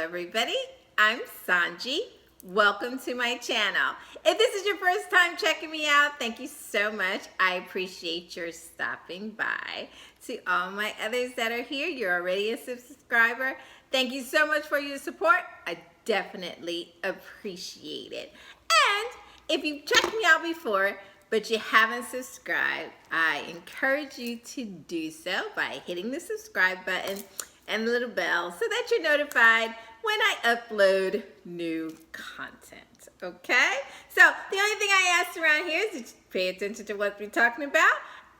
everybody, I'm SohnJee. Welcome to my channel. If this is your first time checking me out, thank you so much. I appreciate your stopping by. To all my others that are here, you're already a subscriber. Thank you so much for your support. I definitely appreciate it. And if you've checked me out before, but you haven't subscribed, I encourage you to do so by hitting the subscribe button and the little bell so that you're notified when I upload new content, okay? So the only thing I ask around here is to pay attention to what we're talking about,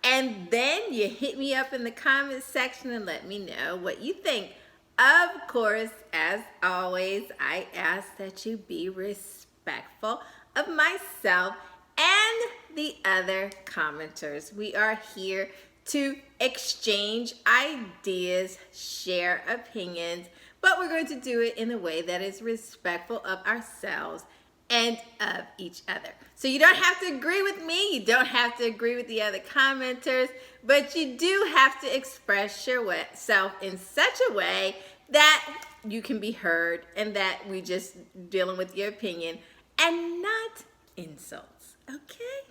and then you hit me up in the comments section and let me know what you think. Of course, as always, I ask that you be respectful of myself and the other commenters. We are here to exchange ideas, share opinions, but we're going to do it in a way that is respectful of ourselves and of each other. So you don't have to agree with me, you don't have to agree with the other commenters, but you do have to express yourself in such a way that you can be heard and that we just dealing with your opinion and not insults, okay?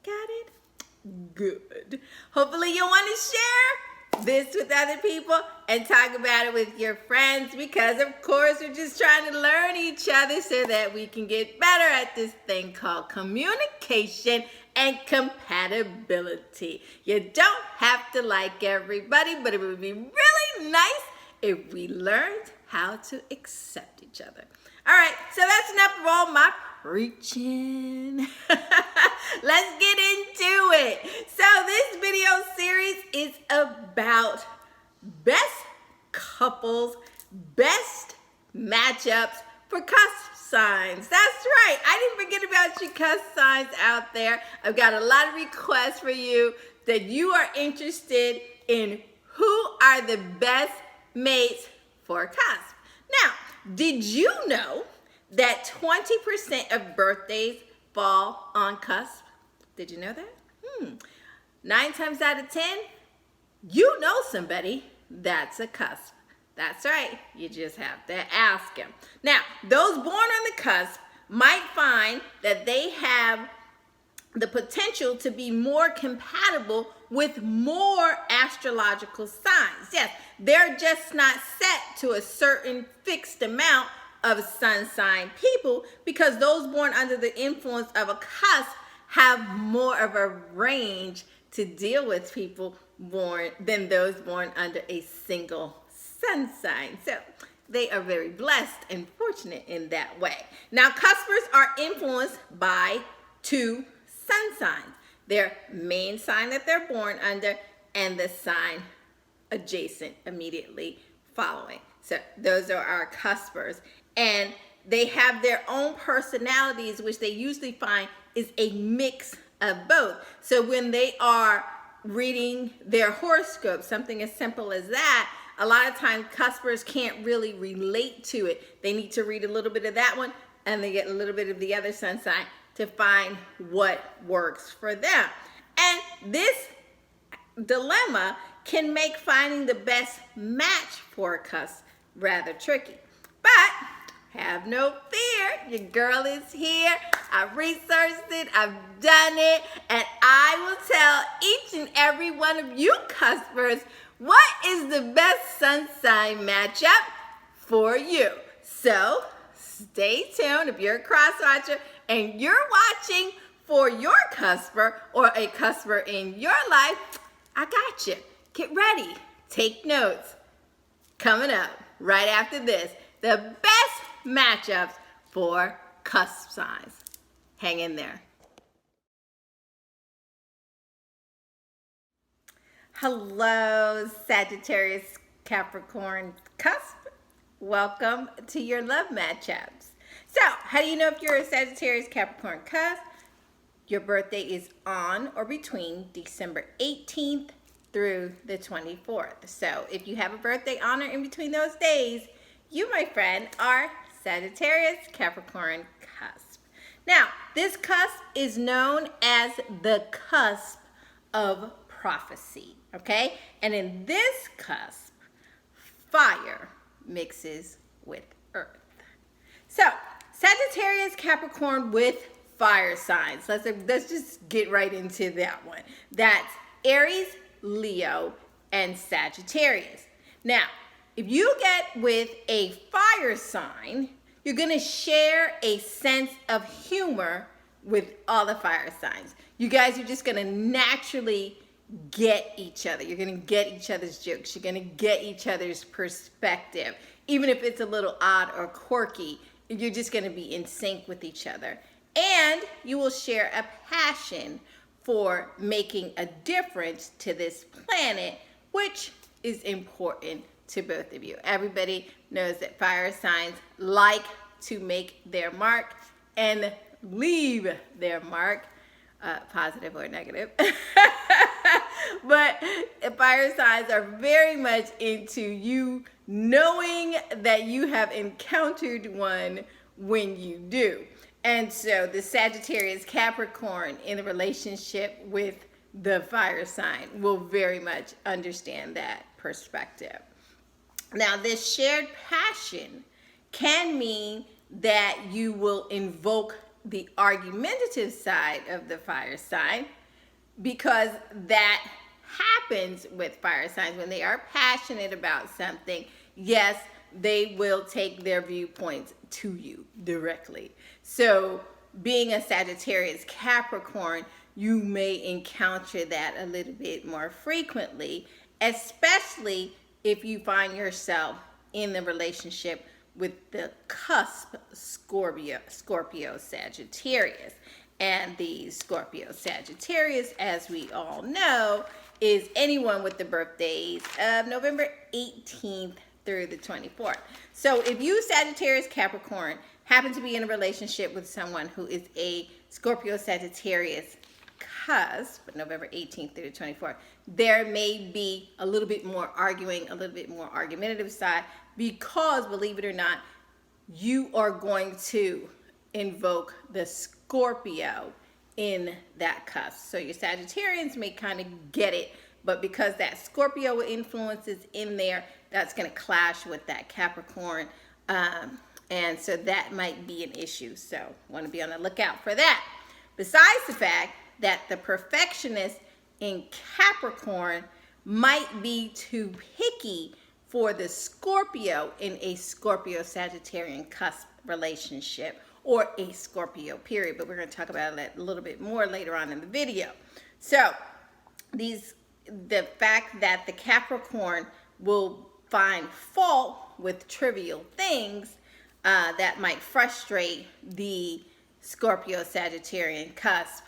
Got it? Good. Hopefully you'll want to share this with other people and talk about it with your friends, because of course we're just trying to learn each other so that we can get better at this thing called communication and compatibility. You don't have to like everybody, but it would be really nice if we learned how to accept each other. All right, so that's enough of all my preaching. Let's get into it. So this video series is about best couples, best matchups for cusp signs. That's right. I didn't forget about you cusp signs out there. I've got a lot of requests for you that you are interested in who are the best mates for cusp. Now, did you know that 20% of birthdays fall on cusp? Did you know that? 9 times out of 10, you know somebody that's a cusp. That's right. You just have to ask them. Now, those born on the cusp might find that they have the potential to be more compatible with more astrological signs. Yes, they're just not set to a certain fixed amount of sun sign people, because those born under the influence of a cusp have more of a range to deal with people born than those born under a single sun sign. So they are very blessed and fortunate in that way. Now, cuspers are influenced by 2 sun signs: their main sign that they're born under and the sign adjacent immediately following. So those are our cuspers, and they have their own personalities, which they usually find is a mix of both. So when they are reading their horoscope, something as simple as that, a lot of times cuspers can't really relate to it. They need to read a little bit of that one and they get a little bit of the other sun sign to find what works for them. And this dilemma can make finding the best match for a cusp rather tricky. But have no fear, your girl is here. I've researched it, I've done it, and I will tell each and every one of you cuspers what is the best sun sign matchup for you. So stay tuned. If you're a cross watcher and you're watching for your cusper or a cusper in your life, I got you. Get ready. Take notes. Coming up right after this, the best matchups for cusp signs. Hang in there. Hello, Sagittarius-Capricorn Cusp. Welcome to your love matchups. So, how do you know if you're a Sagittarius-Capricorn Cusp? Your birthday is on or between December 18th through the 24th. So, if you have a birthday on or in between those days, you, my friend, are Sagittarius-Capricorn Cusp. Now, this cusp is known as the cusp of prophecy, okay? And in this cusp, fire mixes with Earth. So, Sagittarius, Capricorn with fire signs. Let's just get right into that one. That's Aries, Leo, and Sagittarius. Now, if you get with a fire sign, you're going to share a sense of humor with all the fire signs. You guys are just going to naturally get each other. You're going to get each other's jokes. You're going to get each other's perspective. Even if it's a little odd or quirky, you're just going to be in sync with each other. And you will share a passion for making a difference to this planet, which is important to both of you. Everybody knows that fire signs like to make their mark and leave their mark, positive or negative. But fire signs are very much into you knowing that you have encountered one when you do. And so the Sagittarius Capricorn in a relationship with the fire sign will very much understand that perspective. Now, this shared passion can mean that you will invoke the argumentative side of the fire sign, because that happens with fire signs when they are passionate about something. Yes, they will take their viewpoints to you directly. So being a Sagittarius Capricorn, you may encounter that a little bit more frequently, especially if you find yourself in the relationship with the cusp Scorpio Sagittarius. And the Scorpio Sagittarius, as we all know, is anyone with the birthdays of November 18th through the 24th. So if you, Sagittarius Capricorn, happen to be in a relationship with someone who is a Scorpio Sagittarius cusp, November 18th through the 24th, there may be a little bit more arguing, a little bit more argumentative side, because, believe it or not, you are going to invoke the Scorpio in that cusp. So your Sagittarians may kind of get it, but because that Scorpio influence is in there, that's going to clash with that Capricorn. And so that might be an issue. So want to be on the lookout for that. Besides the fact that the perfectionist in Capricorn might be too picky for the Scorpio in a Scorpio-Sagittarian cusp relationship, or a Scorpio period, but we're going to talk about that a little bit more later on in the video. So the fact that the Capricorn will find fault with trivial things that might frustrate the Scorpio Sagittarian cusp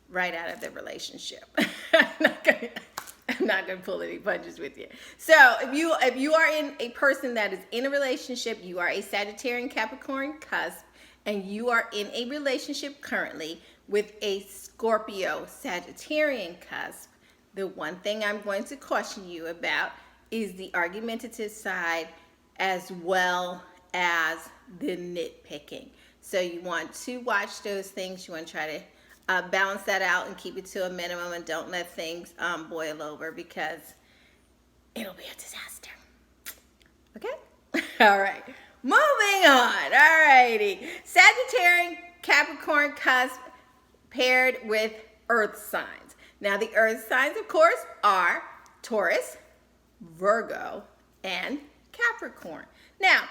right out of the relationship. I'm not gonna pull any punches with you. So if you are in a person that is in a relationship, you are a Sagittarian Capricorn cusp, and you are in a relationship currently with a Scorpio Sagittarian cusp, the one thing I'm going to caution you about is the argumentative side as well as the nitpicking. So you want to watch those things. You want to try to balance that out and keep it to a minimum, and don't let things boil over, because it'll be a disaster. Okay? All right. Moving on. All righty. Sagittarius Capricorn cusp paired with earth signs. Now, the earth signs, of course, are Taurus, Virgo, and Capricorn. Now,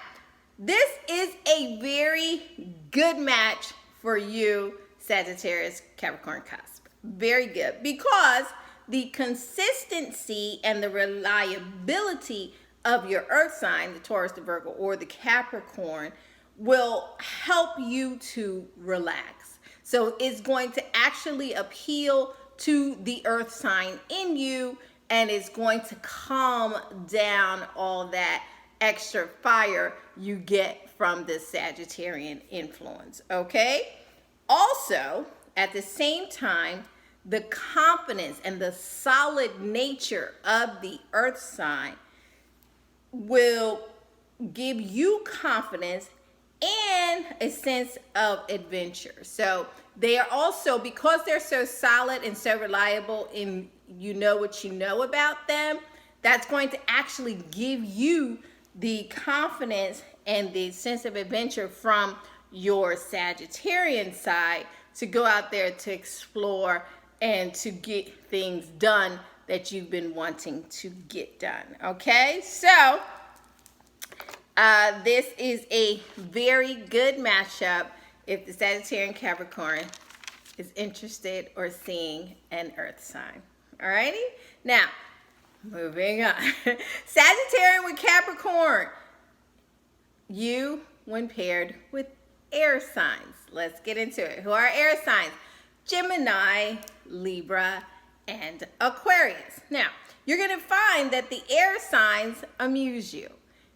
this is a very good match for you, Sagittarius Capricorn cusp. Very good, because the consistency and the reliability of your earth sign, the Taurus, the Virgo, or the Capricorn, will help you to relax. So it's going to actually appeal to the earth sign in you, and it's going to calm down all that extra fire you get from the Sagittarian influence, okay? Also, at the same time, the confidence and the solid nature of the earth sign will give you confidence and a sense of adventure. So they are also, because they're so solid and so reliable in you know what you know about them, that's going to actually give you the confidence and the sense of adventure from your Sagittarian side to go out there to explore and to get things done that you've been wanting to get done. Okay, so this is a very good matchup if the Sagittarian-Capricorn is interested or seeing an earth sign. Alrighty, now moving on. Sagittarian with Capricorn, you when paired with air signs. Let's get into it. Who are air signs? Gemini, Libra, and Aquarius. Now, you're going to find that the air signs amuse you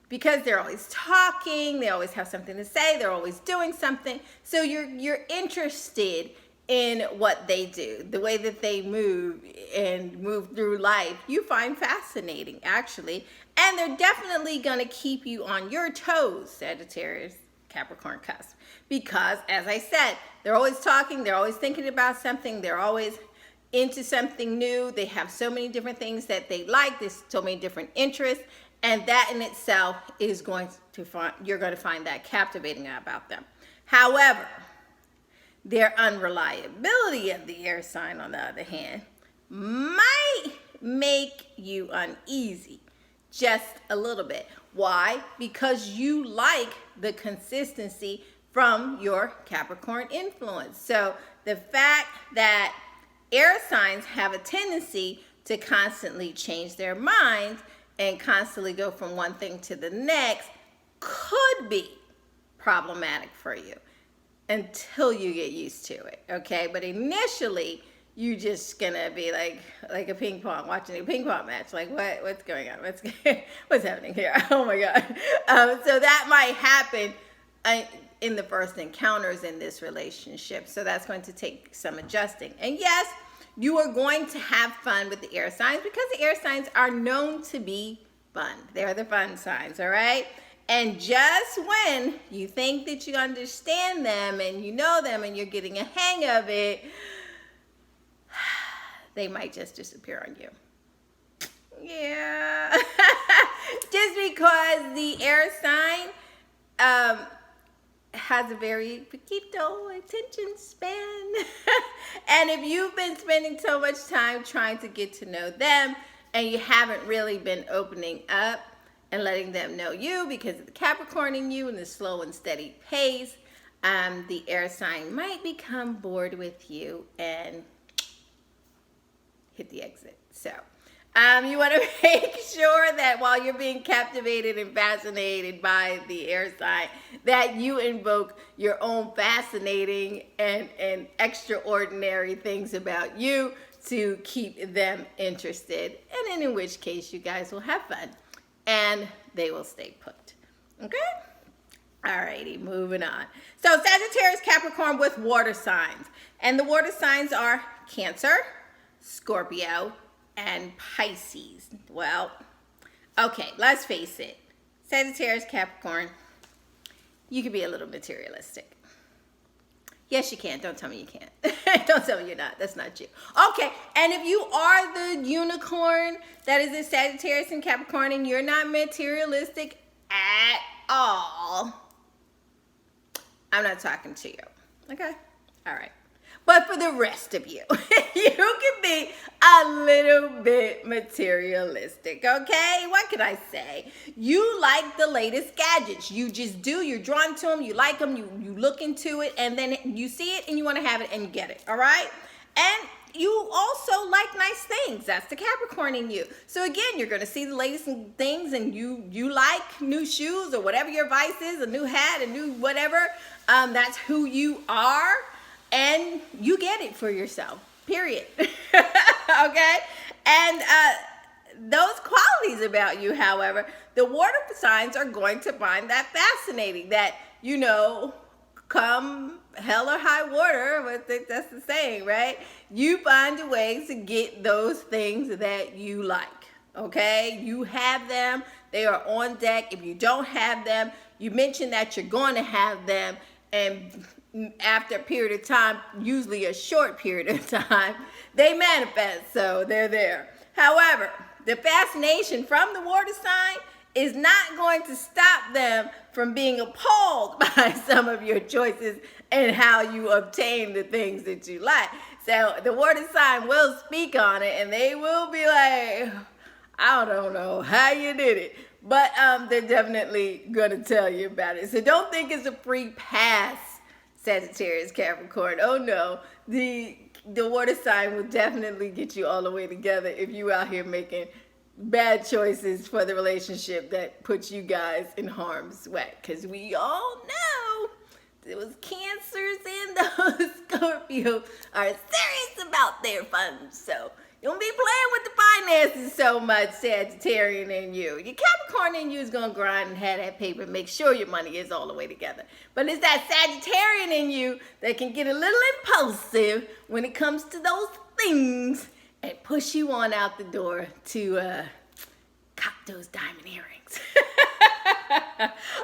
because they're always talking, they always have something to say, they're always doing something. So you're interested in what they do, the way that they move and move through life. You find fascinating, actually. And they're definitely going to keep you on your toes, Sagittarius-Capricorn Cusp. Because, as I said, they're always talking, they're always thinking about something, they're always into something new. They have so many different things that they like. There's so many different interests. And that in itself is going to find, you're going to find that captivating about them. However, their unreliability of the air sign, on the other hand, might make you uneasy just a little bit. Why? Because you like the consistency from your Capricorn influence. So the fact that air signs have a tendency to constantly change their minds and constantly go from one thing to the next could be problematic for you until you get used to it, okay? But initially, you just gonna be like a ping pong, watching a ping pong match. Like, what's going on? What's happening here? Oh my God. So that might happen in the first encounters in this relationship. So that's going to take some adjusting. And yes, you are going to have fun with the air signs because the air signs are known to be fun. They're the fun signs, all right? And just when you think that you understand them and you know them and you're getting a hang of it, they might just disappear on you. Yeah. Just because the air sign has a very poquito attention span. And if you've been spending so much time trying to get to know them and you haven't really been opening up and letting them know you because of the Capricorn in you and the slow and steady pace, the air sign might become bored with you and hit the exit. So you want to make sure that while you're being captivated and fascinated by the air sign, that you invoke your own fascinating and extraordinary things about you to keep them interested. And then in which case you guys will have fun and they will stay put. Okay? Alrighty, moving on. So Sagittarius, Capricorn with water signs. And the water signs are Cancer, Scorpio, and Pisces. Well, okay, let's face it. Sagittarius, Capricorn, you can be a little materialistic. Yes, you can. Don't tell me you can't. Don't tell me you're not. That's not you. Okay, and if you are the unicorn that is a Sagittarius and Capricorn and you're not materialistic at all, I'm not talking to you. Okay? All right. But for the rest of you, you can be a little bit materialistic, okay? What can I say? You like the latest gadgets. You just do. You're drawn to them. You like them. You look into it, and then you see it, and you want to have it, and you get it, all right? And you also like nice things. That's the Capricorn in you. So again, you're going to see the latest things, and you like new shoes or whatever your vice is, a new hat, a new whatever. That's who you are. And you get it for yourself, period. Okay? And those qualities about you, however, the water signs are going to find that fascinating. That, you know, come hell or high water, I think that's the saying, right? You find a way to get those things that you like. Okay? You have them. They are on deck. If you don't have them, you mention that you're going to have them. And after a period of time, usually a short period of time, they manifest, so they're there. However, the fascination from the water sign is not going to stop them from being appalled by some of your choices and how you obtain the things that you like. So the water sign will speak on it, and they will be like, I don't know how you did it, but they're definitely going to tell you about it. So don't think it's a free pass, Sagittarius, Capricorn. Oh no, the water sign will definitely get you all the way together if you out here making bad choices for the relationship that puts you guys in harm's way. Because we all know those Cancers and those Scorpios are serious about their funds. So don't be playing with the finances so much, Sagittarian in you. Your Capricorn in you is going to grind and have that paper and make sure your money is all the way together. But it's that Sagittarian in you that can get a little impulsive when it comes to those things and push you on out the door to cop those diamond earrings.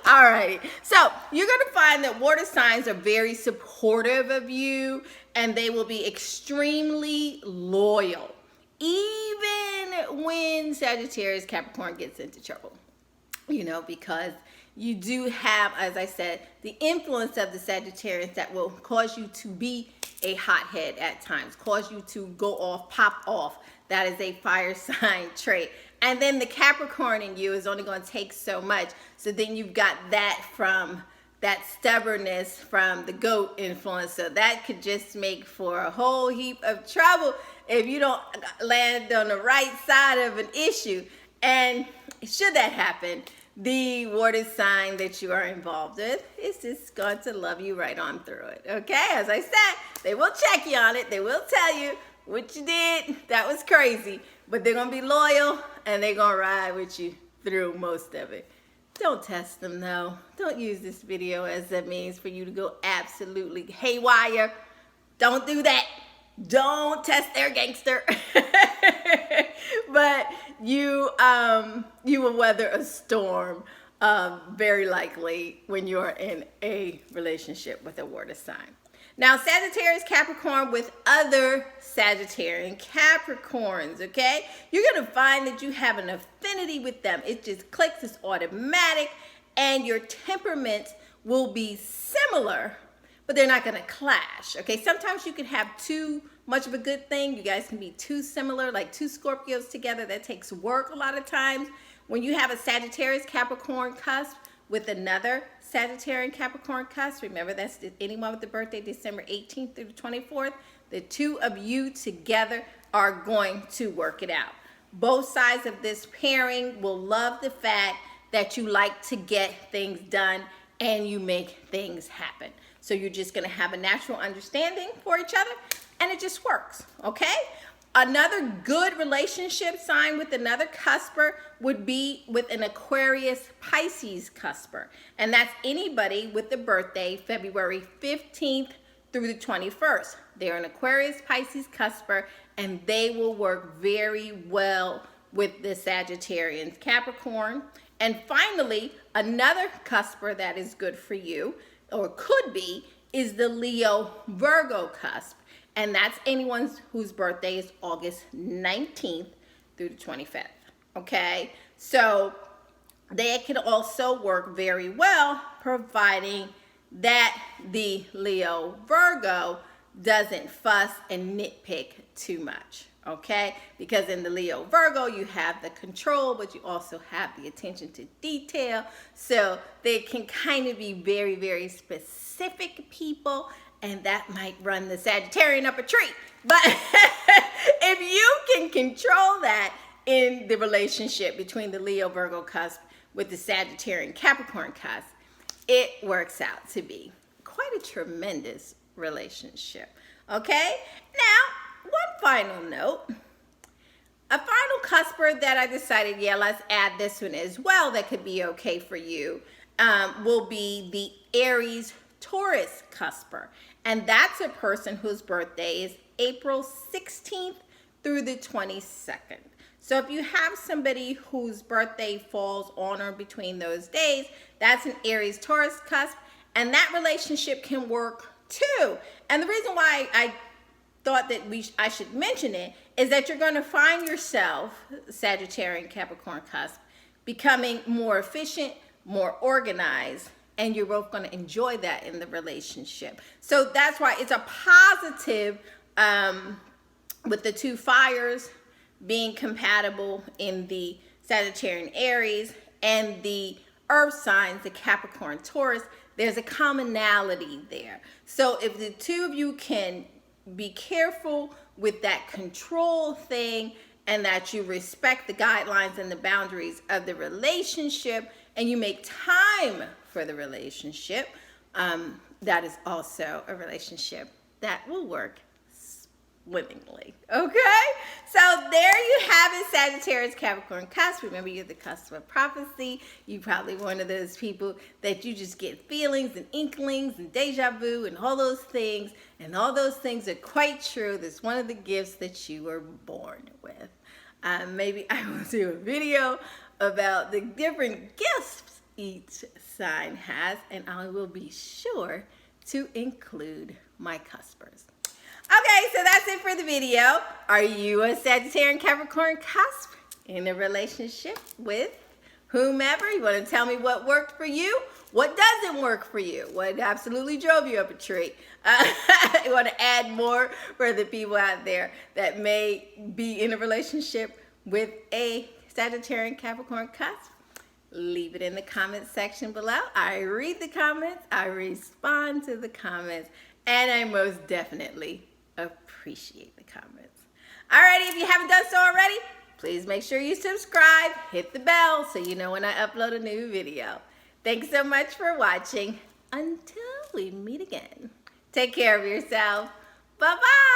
All right. So you're going to find that water signs are very supportive of you, and they will be extremely loyal, even when Sagittarius Capricorn gets into trouble, because you do have, as I said, the influence of the Sagittarius that will cause you to be a hothead at times, cause you to go off, pop off. That is a fire sign trait. And then the Capricorn in you is only going to take so much. So then you've got that from that stubbornness from the goat influence. So that could just make for a whole heap of trouble if you don't land on the right side of an issue. And should that happen, the water sign that you are involved with is just going to love you right on through it. Okay, as I said, they will check you on it. They will tell you what you did. That was crazy. But they're going to be loyal, and they're going to ride with you through most of it. Don't test them, though. Don't use this video as a means for you to go absolutely haywire. Don't do that. Don't test their gangster. But you will weather a storm very likely when you're in a relationship with a water sign. Now, Sagittarius Capricorn with other Sagittarian Capricorns, okay? You're going to find that you have an affinity with them. It just clicks. It's automatic. And your temperaments will be similar, but they're not going to clash, okay? Sometimes you can have too much of a good thing. You guys can be too similar, like two Scorpios together. That takes work a lot of times. When you have a Sagittarius Capricorn cusp with another Sagittarian Capricorn cusp, remember that's anyone with the birthday December 18th through the 24th, the two of you together are going to work it out. Both sides of this pairing will love the fact that you like to get things done and you make things happen. So you're just going to have a natural understanding for each other, and it just works, okay? Another good relationship sign with another cusper would be with an Aquarius Pisces cusper. And that's anybody with the birthday February 15th through the 21st. They're an Aquarius Pisces cusper, and they will work very well with the Sagittarians Capricorn. And finally, another cusper that is good for you, or could be, is the Leo Virgo cusp. And that's anyone whose birthday is August 19th through the 25th, okay? So they can also work very well, providing that the Leo Virgo doesn't fuss and nitpick too much, okay? Because in the Leo Virgo, you have the control, but you also have the attention to detail. So they can kind of be very, very specific people, and that might run the Sagittarian up a tree. But if you can control that in the relationship between the Leo Virgo cusp with the Sagittarian Capricorn cusp, it works out to be quite a tremendous relationship. Okay? Now, one final note. A final cusper that I decided, let's add this one as well that could be okay for you, will be the Aries Taurus cusper. And that's a person whose birthday is April 16th through the 22nd. So if you have somebody whose birthday falls on or between those days, that's an Aries Taurus cusp, and that relationship can work too. And the reason why I thought that I should mention it is that you're going to find yourself, Sagittarian Capricorn cusp, becoming more efficient, more organized, and you're both going to enjoy that in the relationship. So that's why it's a positive with the two fires being compatible in the Sagittarius Aries and the earth signs, the Capricorn Taurus. There's a commonality there. So if the two of you can be careful with that control thing, and that you respect the guidelines and the boundaries of the relationship, and you make time for the relationship, that is also a relationship that will work swimmingly. Okay? So there you have it, Sagittarius-Capricorn Cusp. Remember, you're the cusp of prophecy. You're probably one of those people that you just get feelings and inklings and deja vu and all those things. And all those things are quite true. That's one of the gifts that you were born with. Maybe I will do a video about the different gifts each sign has, and I will be sure to include my cuspers. Okay, so that's it for the video. Are you a Sagittarius Capricorn Cusp in a relationship with whomever? You want to tell me what worked for you? What doesn't work for you? What absolutely drove you up a tree? You want to add more for the people out there that may be in a relationship with a Sagittarius Capricorn Cusp? Leave it in the comment section below. I read the comments, I respond to the comments, and I most definitely appreciate the comments. Alrighty, if you haven't done so already, please make sure you subscribe, hit the bell so you know when I upload a new video. Thanks so much for watching. Until we meet again, take care of yourself. Bye-bye.